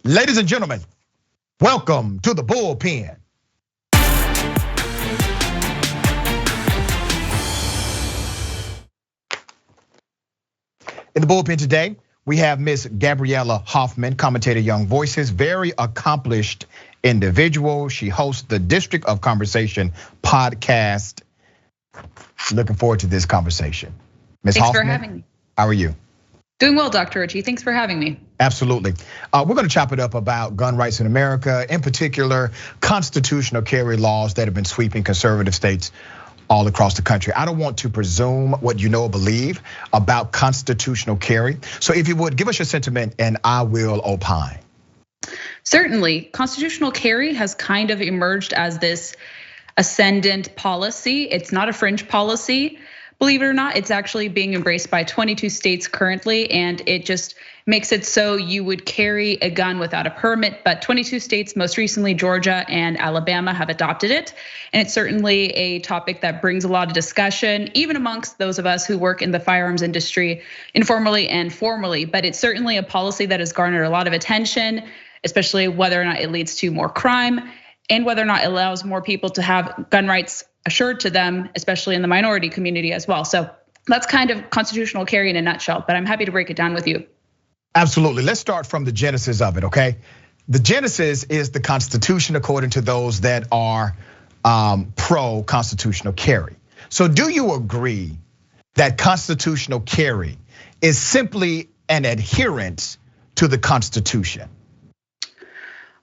Ladies and gentlemen, welcome to the Bullpen. In the Bullpen today, we have Miss Gabriella Hoffman, commentator, Young Voices, very accomplished individual. She hosts the District of Conversation podcast. Looking forward to this conversation. Ms. Hoffman, thanks for having me. How are you? Doing well, Dr. Richey. Thanks for having me. Absolutely. We're going to chop it up about gun rights in America, in particular, constitutional carry laws that have been sweeping conservative states all across the country. I don't want to presume what you know or believe about constitutional carry. So if you would, give us your sentiment and I will opine. Certainly, constitutional carry has kind of emerged as this ascendant policy. It's not a fringe policy. Believe it or not, it's actually being embraced by 22 states currently, and it just makes it so you would carry a gun without a permit, but 22 states, most recently Georgia and Alabama, have adopted it. And it's certainly a topic that brings a lot of discussion, even amongst those of us who work in the firearms industry, informally and formally. But it's certainly a policy that has garnered a lot of attention, especially whether or not it leads to more crime and whether or not it allows more people to have gun rights assured to them, especially in the minority community as well. So that's kind of constitutional carry in a nutshell, but I'm happy to break it down with you. Absolutely. Let's start from the genesis of it, okay? The genesis is the Constitution, according to those that are pro-constitutional carry. So do you agree that constitutional carry is simply an adherence to the Constitution?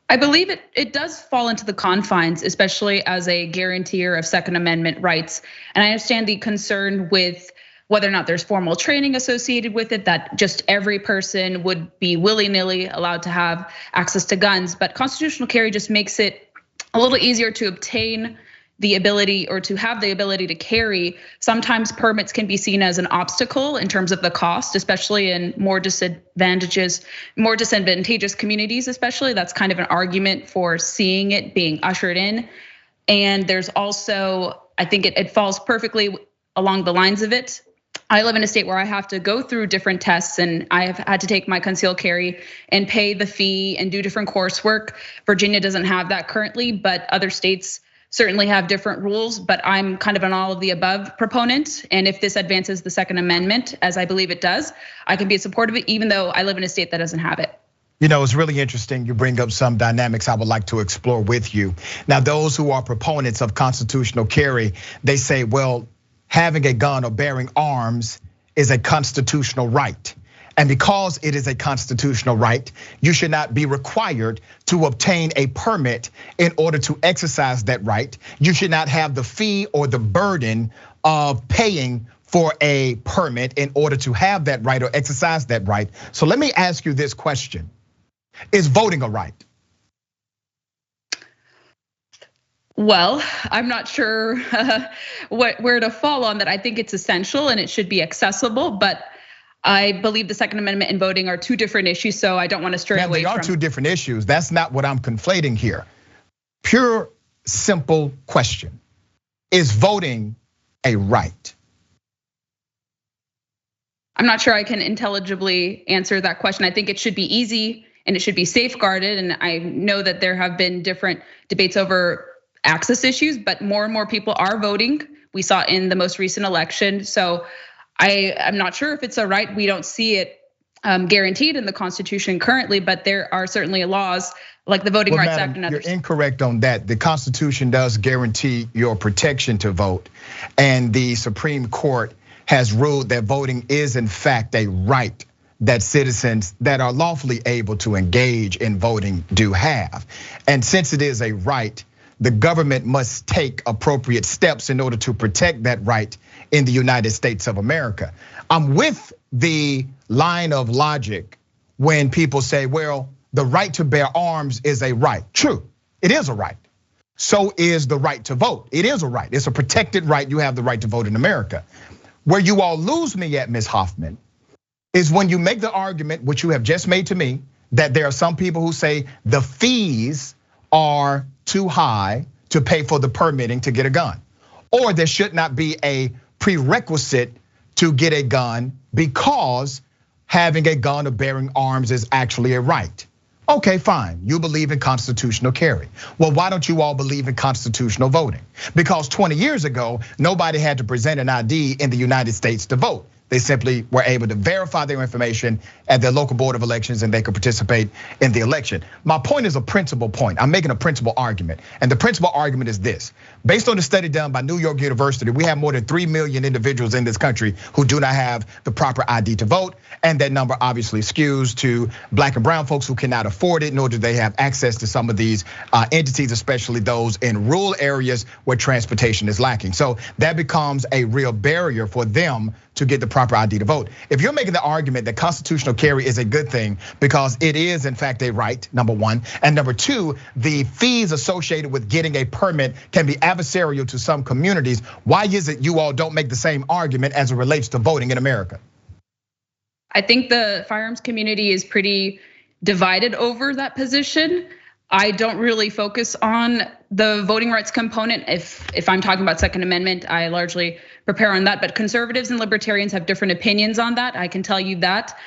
I believe it does fall into the confines, especially as a guarantor of Second Amendment rights. And I understand the concern with whether or not there's formal training associated with it, that just every person would be willy-nilly allowed to have access to guns. But constitutional carry just makes it a little easier to obtain the ability or to have the ability to carry. Sometimes permits can be seen as an obstacle in terms of the cost, especially in more disadvantageous communities, especially. That's kind of an argument for seeing it being ushered in. And there's also, I think it falls perfectly along the lines of it. I live in a state where I have to go through different tests, and I have had to take my concealed carry and pay the fee and do different coursework. Virginia doesn't have that currently, but other states certainly have different rules, but I'm kind of an all of the above proponent. And if this advances the Second Amendment, as I believe it does, I can be supportive of it, even though I live in a state that doesn't have it. You know, it's really interesting. You bring up some dynamics I would like to explore with you. Now, those who are proponents of constitutional carry, they say, well, having a gun or bearing arms is a constitutional right. And because it is a constitutional right, you should not be required to obtain a permit in order to exercise that right. You should not have the fee or the burden of paying for a permit in order to have that right or exercise that right. So let me ask you this question. Is voting a right? Well, I'm not sure where to fall on that. I think it's essential and it should be accessible, but I believe the Second Amendment and voting are two different issues, so I don't want to stray away from. They are two different issues. That's not what I'm conflating here. Pure, simple question. Is voting a right? I'm not sure I can intelligibly answer that question. I think it should be easy and it should be safeguarded. And I know that there have been different debates over access issues, but more and more people are voting. We saw in the most recent election. So I'm not sure if it's a right. We don't see it guaranteed in the Constitution currently, but there are certainly laws like the Voting Rights Act and others. You're incorrect on that. The Constitution does guarantee your protection to vote. And the Supreme Court has ruled that voting is in fact a right that citizens that are lawfully able to engage in voting do have. And since it is a right, the government must take appropriate steps in order to protect that right in the United States of America. I'm with the line of logic when people say, well, the right to bear arms is a right. True, it is a right. So is the right to vote. It is a right. It's a protected right. You have the right to vote in America. Where you all lose me at, Ms. Hoffman, is when you make the argument, which you have just made to me, that there are some people who say the fees are too high to pay for the permitting to get a gun. Or there should not be a prerequisite to get a gun because having a gun or bearing arms is actually a right. Okay, fine. You believe in constitutional carry. Well, why don't you all believe in constitutional voting? Because 20 years ago, nobody had to present an ID in the United States to vote. They simply were able to verify their information at their local board of elections and they could participate in the election. My point is a principal point. I'm making a principal argument. And the principal argument is this. Based on a study done by New York University, we have more than 3 million individuals in this country who do not have the proper ID to vote. And that number obviously skews to black and brown folks who cannot afford it, nor do they have access to some of these entities, especially those in rural areas where transportation is lacking. So that becomes a real barrier for them to get the proper ID to vote. If you're making the argument that constitutional carry is a good thing because it is in fact a right, number one, and number two, the fees associated with getting a permit can be adversarial to some communities, why is it you all don't make the same argument as it relates to voting in America? I think the firearms community is pretty divided over that position. I don't really focus on the voting rights component. If I'm talking about Second Amendment, I largely prepare on that. But conservatives and libertarians have different opinions on that. I can tell you that.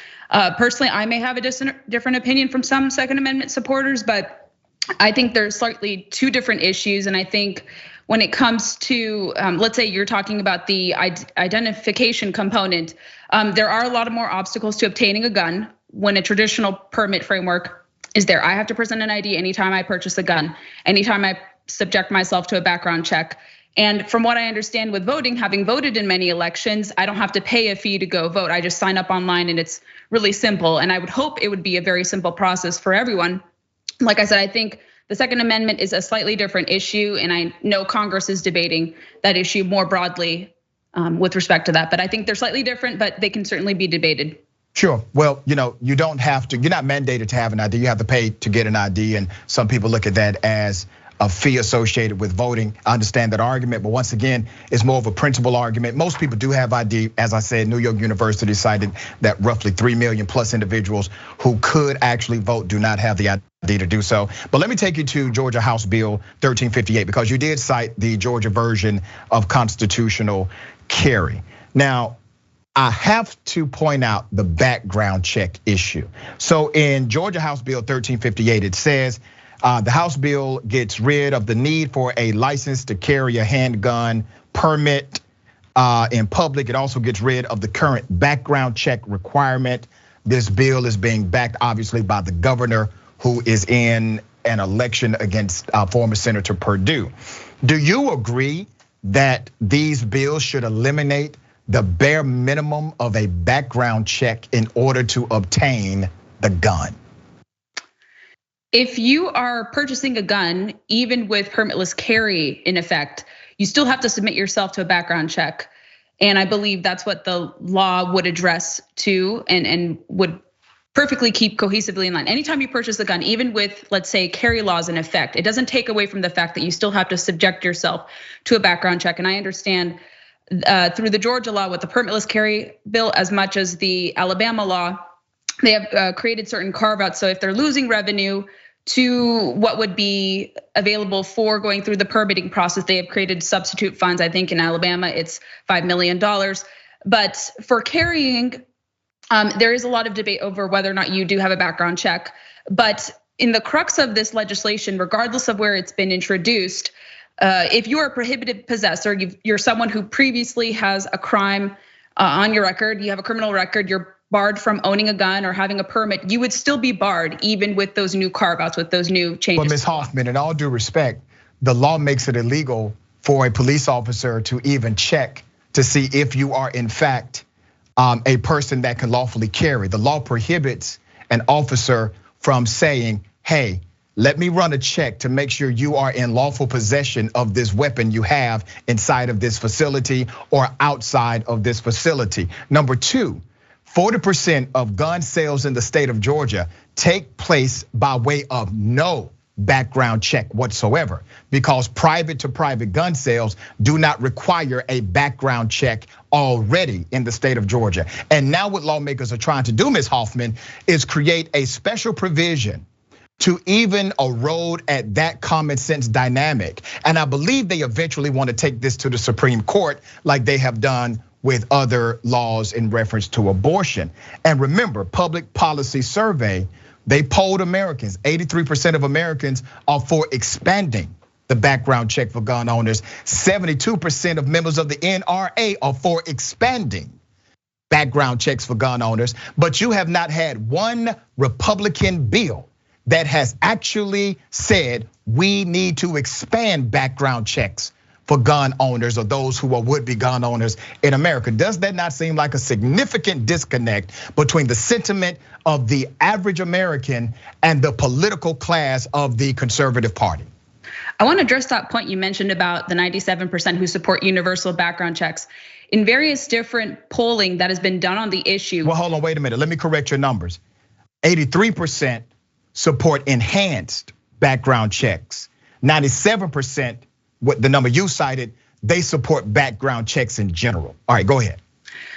Personally, I may have a different opinion from some Second Amendment supporters, but I think there's slightly two different issues. And I think when it comes to, let's say you're talking about the identification component, there are a lot of more obstacles to obtaining a gun when a traditional permit framework is there. I have to present an ID anytime I purchase a gun, anytime I subject myself to a background check. And from what I understand with voting, having voted in many elections, I don't have to pay a fee to go vote. I just sign up online and it's really simple. And I would hope it would be a very simple process for everyone. Like I said, I think the Second Amendment is a slightly different issue. And I know Congress is debating that issue more broadly with respect to that. But I think they're slightly different, but they can certainly be debated. Sure. Well, you don't have to, you're not mandated to have an ID. You have to pay to get an ID. And some people look at that as a fee associated with voting. I understand that argument, but once again, it's more of a principle argument. Most people do have ID. As I said, New York University cited that roughly 3 million plus individuals who could actually vote do not have the ID to do so. But let me take you to Georgia House Bill 1358, because you did cite the Georgia version of constitutional carry. Now, I have to point out the background check issue. So in Georgia House Bill 1358, it says the House bill gets rid of the need for a license to carry a handgun permit in public. It also gets rid of the current background check requirement. This bill is being backed obviously by the governor, who is in an election against former Senator Perdue. Do you agree that these bills should eliminate the bare minimum of a background check in order to obtain the gun? If you are purchasing a gun, even with permitless carry in effect, you still have to submit yourself to a background check. And I believe that's what the law would address too, and would perfectly keep cohesively in line. Anytime you purchase a gun, even with, let's say, carry laws in effect, it doesn't take away from the fact that you still have to subject yourself to a background check. And I understand through the Georgia law with the permitless carry bill, as much as the Alabama law, they have created certain carve-outs. So if they're losing revenue to what would be available for going through the permitting process, they have created substitute funds. I think in Alabama, it's $5 million. But for carrying, there is a lot of debate over whether or not you do have a background check. But in the crux of this legislation, regardless of where it's been introduced, if you are a prohibited possessor, you're someone who previously has a crime on your record, you have a criminal record, you're barred from owning a gun or having a permit, you would still be barred even with those new carve-outs, with those new changes. But Ms. Hoffman, in all due respect, the law makes it illegal for a police officer to even check to see if you are in fact a person that can lawfully carry. The law prohibits an officer from saying, hey, let me run a check to make sure you are in lawful possession of this weapon you have inside of this facility or outside of this facility. Number two, 40% of gun sales in the state of Georgia take place by way of no background check whatsoever, because private to private gun sales do not require a background check already in the state of Georgia. And now what lawmakers are trying to do, Ms. Hoffman, is create a special provision to even erode at that common sense dynamic. And I believe they eventually want to take this to the Supreme Court like they have done with other laws in reference to abortion. And remember, Public Policy Survey They polled Americans. 83% of Americans are for expanding the background check for gun owners. 72% of members of the NRA are for expanding background checks for gun owners. But you have not had one Republican bill that has actually said we need to expand background checks for gun owners or those who are would-be gun owners in America. Does that not seem like a significant disconnect between the sentiment of the average American and the political class of the conservative party? I want to address that point you mentioned about the 97% who support universal background checks. In various different polling that has been done on the issue. Well, hold on, wait a minute. Let me correct your numbers. 83% support enhanced background checks. 97%, what the number you cited, they support background checks in general. All right, go ahead.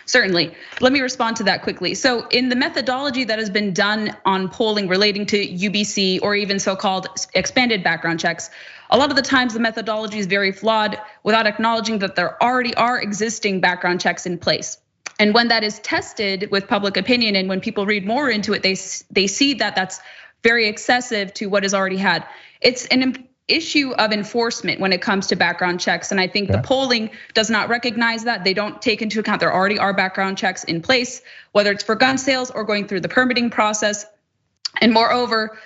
Certainly. Let me respond to that quickly. So in the methodology that has been done on polling relating to UBC or even so-called expanded background checks, a lot of the times the methodology is very flawed without acknowledging that there already are existing background checks in place. And when that is tested with public opinion and when people read more into it, they see that that's very excessive to what is already had. It's an issue of enforcement when it comes to background checks. And I think the polling does not recognize that. They don't take into account there already are background checks in place, whether it's for gun sales or going through the permitting process. And moreover,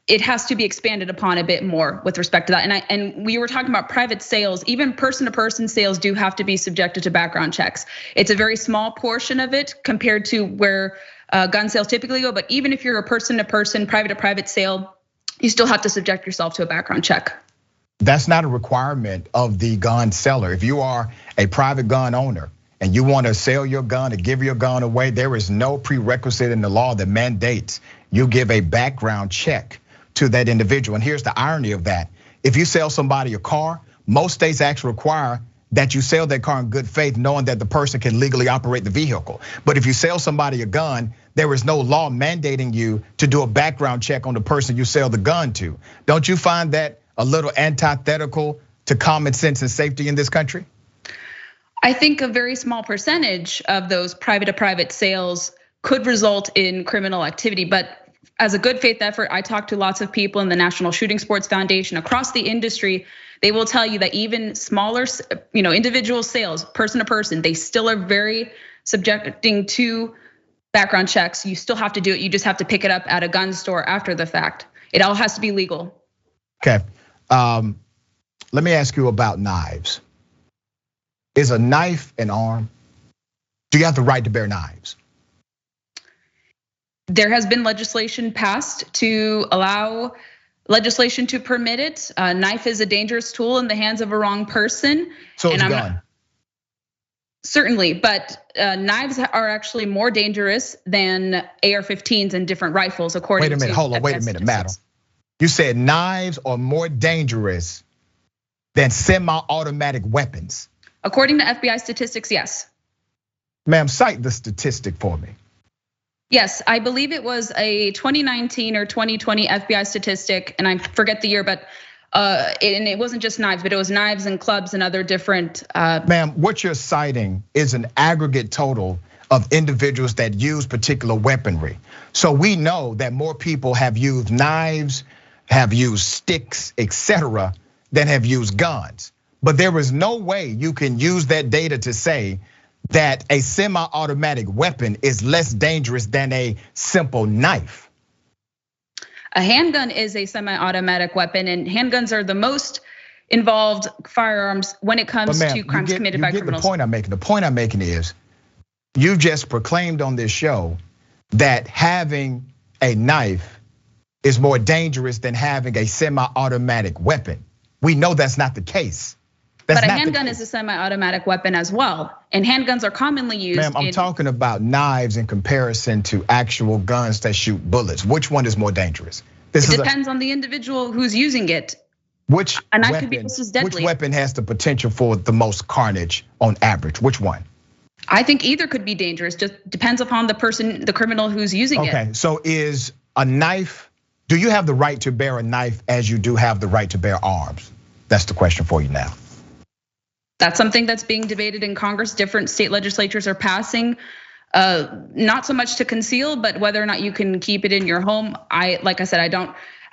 it has to be expanded upon a bit more with respect to that. And we were talking about private sales, even person-to-person sales do have to be subjected to background checks. It's a very small portion of it compared to where gun sales typically go. But even if you're a person-to-person, private-to-private sale, you still have to subject yourself to a background check. That's not a requirement of the gun seller. If you are a private gun owner and you want to sell your gun or give your gun away, there is no prerequisite in the law that mandates you give a background check to that individual. And here's the irony of that. If you sell somebody a car, most states actually require that you sell that car in good faith, knowing that the person can legally operate the vehicle. But if you sell somebody a gun, there is no law mandating you to do a background check on the person you sell the gun to. Don't you find that a little antithetical to common sense and safety in this country? I think a very small percentage of those private-to-private sales could result in criminal activity. But as a good faith effort, I talked to lots of people in the National Shooting Sports Foundation across the industry. They will tell you that even smaller, individual sales, person to person, they still are very subjecting to background checks. You still have to do it. You just have to pick it up at a gun store after the fact. It all has to be legal. Okay, let me ask you about knives. Is a knife an arm? Do you have the right to bear knives? There has been legislation passed to allow legislation to permit it. A knife is a dangerous tool in the hands of a wrong person. So it's a gun. Certainly, but knives are actually more dangerous than AR-15s and different rifles, according to. Wait a minute, hold on, wait a minute, madam. You said knives are more dangerous than semi-automatic weapons. According to FBI statistics, yes. Ma'am, cite the statistic for me. Yes, I believe it was a 2019 or 2020 FBI statistic, and I forget the year, but and it wasn't just knives, but it was knives and clubs and other different. Ma'am, what you're citing is an aggregate total of individuals that use particular weaponry. So we know that more people have used knives, have used sticks, etc., than have used guns. But there is no way you can use that data to say that a semi-automatic weapon is less dangerous than a simple knife. A handgun is a semi-automatic weapon, and handguns are the most involved firearms when it comes to crimes committed by criminals. The point I'm making is, you just proclaimed on this show that having a knife is more dangerous than having a semi-automatic weapon. We know that's not the case. But a handgun is a semi-automatic weapon as well. And handguns are commonly used. Ma'am, I'm talking about knives in comparison to actual guns that shoot bullets. Which one is more dangerous? It depends on the individual who's using it. A knife could be just as deadly. Which weapon has the potential for the most carnage on average? Which one? I think either could be dangerous, just depends upon the person, the criminal who's using it. Okay, so is a knife, do you have the right to bear a knife as you do have the right to bear arms? That's the question for you now. That's something that's being debated in Congress. Different state legislatures are passing not so much to conceal, but whether or not you can keep it in your home. Like I said,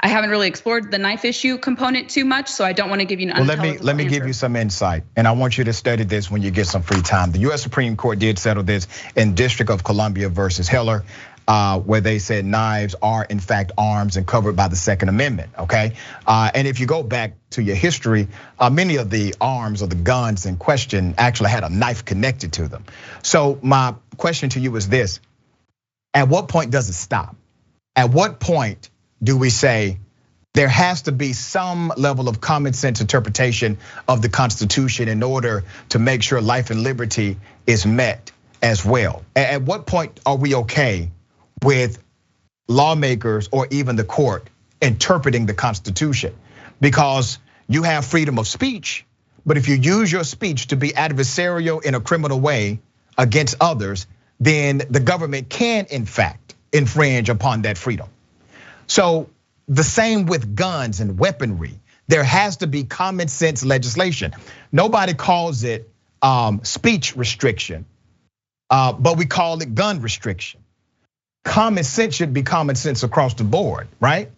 I haven't really explored the knife issue component too much, so I don't want to give you an unintelligible answer. Let me give you some insight, and I want you to study this when you get some free time. The US Supreme Court did settle this in District of Columbia versus Heller, where they said knives are in fact arms and covered by the Second Amendment, okay? And if you go back to your history, many of the arms or the guns in question actually had a knife connected to them. So my question to you is this: at what point does it stop? At what point do we say there has to be some level of common sense interpretation of the Constitution in order to make sure life and liberty is met as well? At what point are we okay with lawmakers or even the court interpreting the Constitution? Because you have freedom of speech, but if you use your speech to be adversarial in a criminal way against others, then the government can in fact infringe upon that freedom. So the same with guns and weaponry. There has to be common sense legislation. Nobody calls it speech restriction, but we call it gun restriction. Common sense should be common sense across the board, right?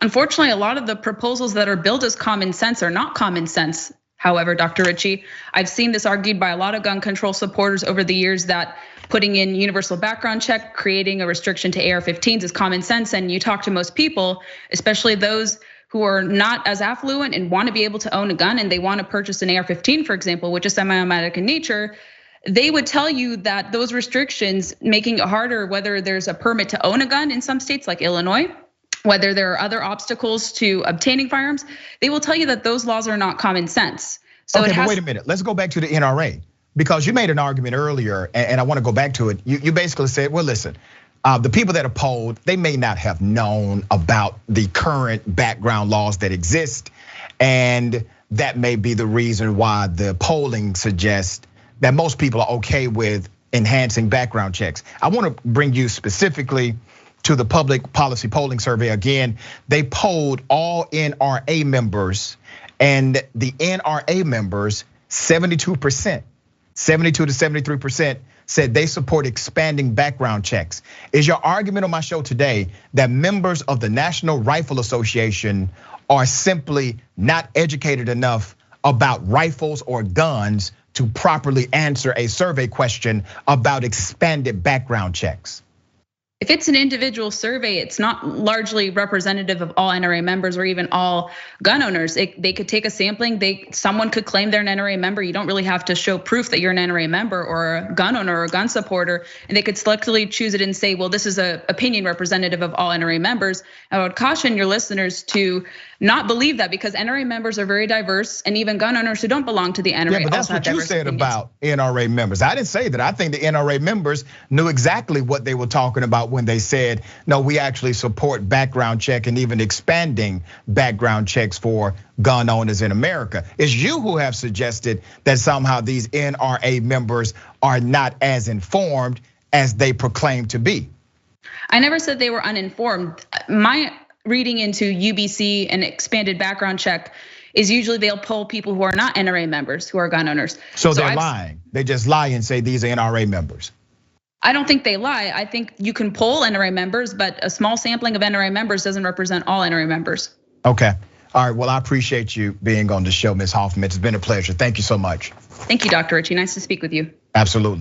Unfortunately, a lot of the proposals that are billed as common sense are not common sense. However, Dr. Richey, I've seen this argued by a lot of gun control supporters over the years that putting in universal background check, creating a restriction to AR-15s is common sense. And you talk to most people, especially those who are not as affluent and want to be able to own a gun and they want to purchase an AR-15, for example, which is semi-automatic in nature, they would tell you that those restrictions making it harder, whether there's a permit to own a gun in some states like Illinois, whether there are other obstacles to obtaining firearms, they will tell you that those laws are not common sense. So okay, but wait a minute, let's go back to the NRA. Because you made an argument earlier, and I want to go back to it. You basically said, well, listen, the people that are polled, they may not have known about the current background laws that exist. And that may be the reason why the polling suggests that most people are okay with enhancing background checks. I want to bring you specifically to the Public Policy Polling Survey again. They polled all NRA members, and the NRA members, 72%. 72 to 73% said they support expanding background checks. Is your argument on my show today that members of the National Rifle Association are simply not educated enough about rifles or guns to properly answer a survey question about expanded background checks? If it's an individual survey, it's not largely representative of all NRA members or even all gun owners. They could take a sampling, someone could claim they're an NRA member. You don't really have to show proof that you're an NRA member or a gun owner or a gun supporter. And they could selectively choose it and say, well, this is an opinion representative of all NRA members. I would caution your listeners to not believe that, because NRA members are very diverse, and even gun owners who don't belong to the NRA. Yeah, but that's what you said about NRA members. I didn't say that. I think the NRA members knew exactly what they were talking about when they said, no, we actually support background check and even expanding background checks for gun owners in America. It's you who have suggested that somehow these NRA members are not as informed as they proclaim to be. I never said they were uninformed. My reading into UBC and expanded background check is usually they'll poll people who are not NRA members, who are gun owners. So they're lying. They just lie and say these are NRA members. I don't think they lie. I think you can poll NRA members, but a small sampling of NRA members doesn't represent all NRA members. Okay, all right, well, I appreciate you being on the show, Ms. Hoffman. It's been a pleasure, thank you so much. Thank you, Dr. Richey, nice to speak with you. Absolutely.